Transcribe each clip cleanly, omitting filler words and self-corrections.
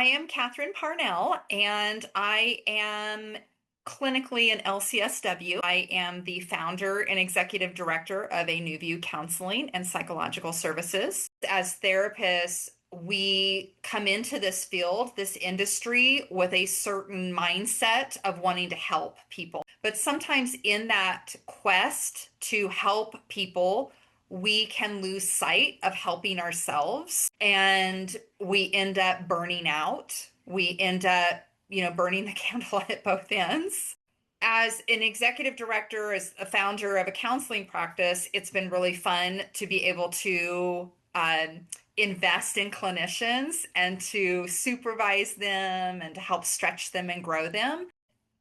I am Catherine Parnell, and I am clinically an LCSW. I am the founder and executive director of a New View Counseling and Psychological Services. As therapists, we come into this field, this industry, with a certain mindset of wanting to help people. But sometimes in that quest to help people, we can lose sight of helping ourselves and we end up burning out. We end up, burning the candle at both ends. As an executive director, as a founder of a counseling practice, it's been really fun to be able to invest in clinicians and to supervise them and to help stretch them and grow them.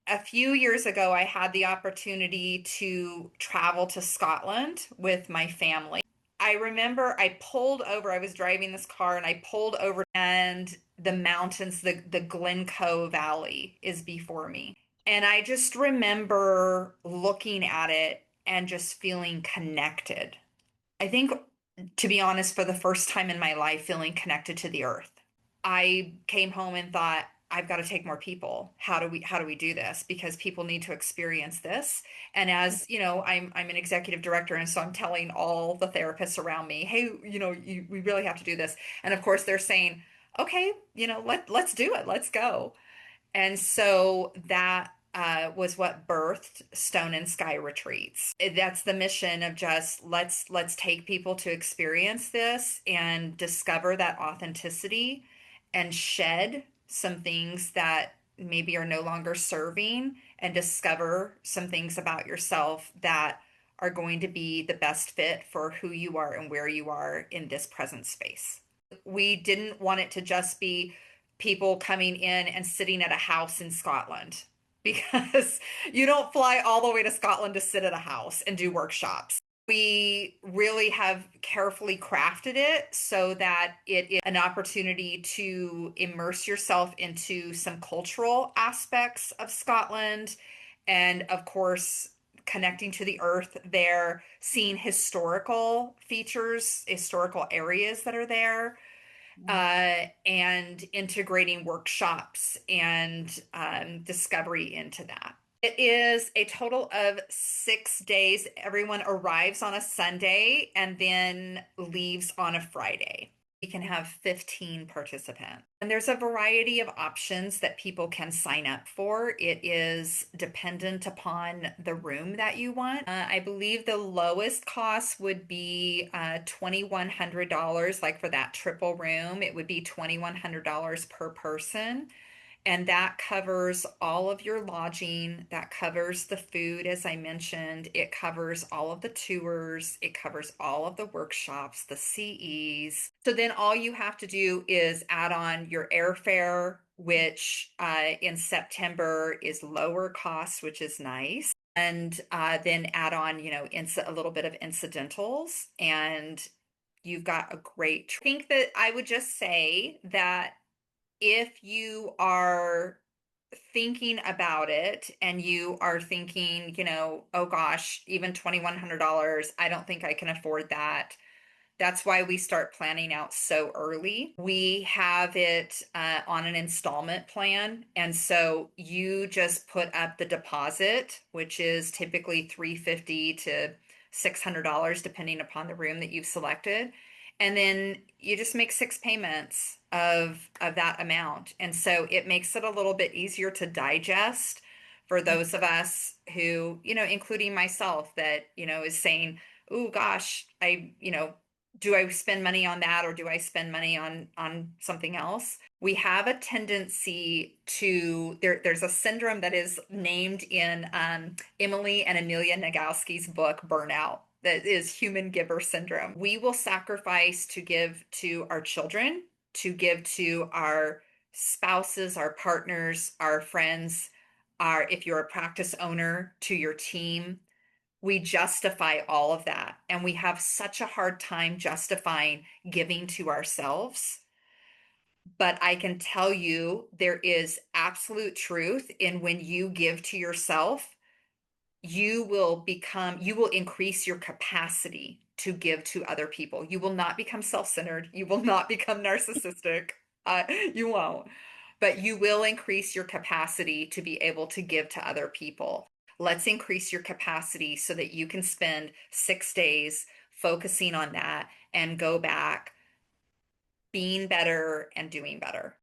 A few years ago, I had the opportunity to travel to Scotland with my family. I remember I pulled over, I was driving this car and I pulled over, and the mountains, the Glencoe Valley is before me. And I just remember looking at it and just feeling connected. I think, to be honest, for the first time in my life, feeling connected to the earth. I came home and thought, I've got to take more people. How do we do this? Because people need to experience this. And as you know, I'm an executive director, and so I'm telling all the therapists around me, hey, we really have to do this. And of course, they're saying, okay, let's do it. Let's go. And so that was what birthed Stone and Sky Retreats. That's the mission of just let's take people to experience this and discover that authenticity and shed some things that maybe are no longer serving and discover some things about yourself that are going to be the best fit for who you are and where you are in this present space. We didn't want it to just be people coming in and sitting at a house in Scotland because you don't fly all the way to Scotland to sit at a house and do workshops. We really have carefully crafted it so that it is an opportunity to immerse yourself into some cultural aspects of Scotland and, of course, connecting to the earth there, seeing historical features, historical areas that are there, and integrating workshops and discovery into that. It is a total of 6 days. Everyone arrives on a Sunday and then leaves on a Friday. You can have 15 participants. And there's a variety of options that people can sign up for. It is dependent upon the room that you want. I believe the lowest cost would be $2,100, like for that triple room, it would be $2,100 per person. And that covers all of your lodging, that covers the food, as I mentioned, it covers all of the tours, it covers all of the workshops, the CEs. So then all you have to do is add on your airfare, which in September is lower cost, which is nice. And then add on, a little bit of incidentals, and you've got a great. I think that I would just say that if you are thinking about it and you are thinking, oh gosh, even $2,100, I don't think I can afford that. That's why we start planning out so early. We have it on an installment plan. And so you just put up the deposit, which is typically $350 to $600, depending upon the room that you've selected. And then you just make 6 payments of that amount. And so it makes it a little bit easier to digest for those of us who, including myself, that, is saying, oh gosh, do I spend money on that or do I spend money on something else? We have a tendency to there's a syndrome that is named in Emily and Amelia Nagoski's book Burnout, that is human giver syndrome. We will sacrifice to give to our children, to give to our spouses, our partners, our friends, if you're a practice owner, to your team. We justify all of that. And we have such a hard time justifying giving to ourselves. But I can tell you there is absolute truth in when you give to yourself, you will increase your capacity to give to other people. You will not become self-centered. You will not become narcissistic. You won't. but you will increase your capacity to be able to give to other people. Let's increase your capacity so that you can spend 6 days focusing on that and go back being better and doing better.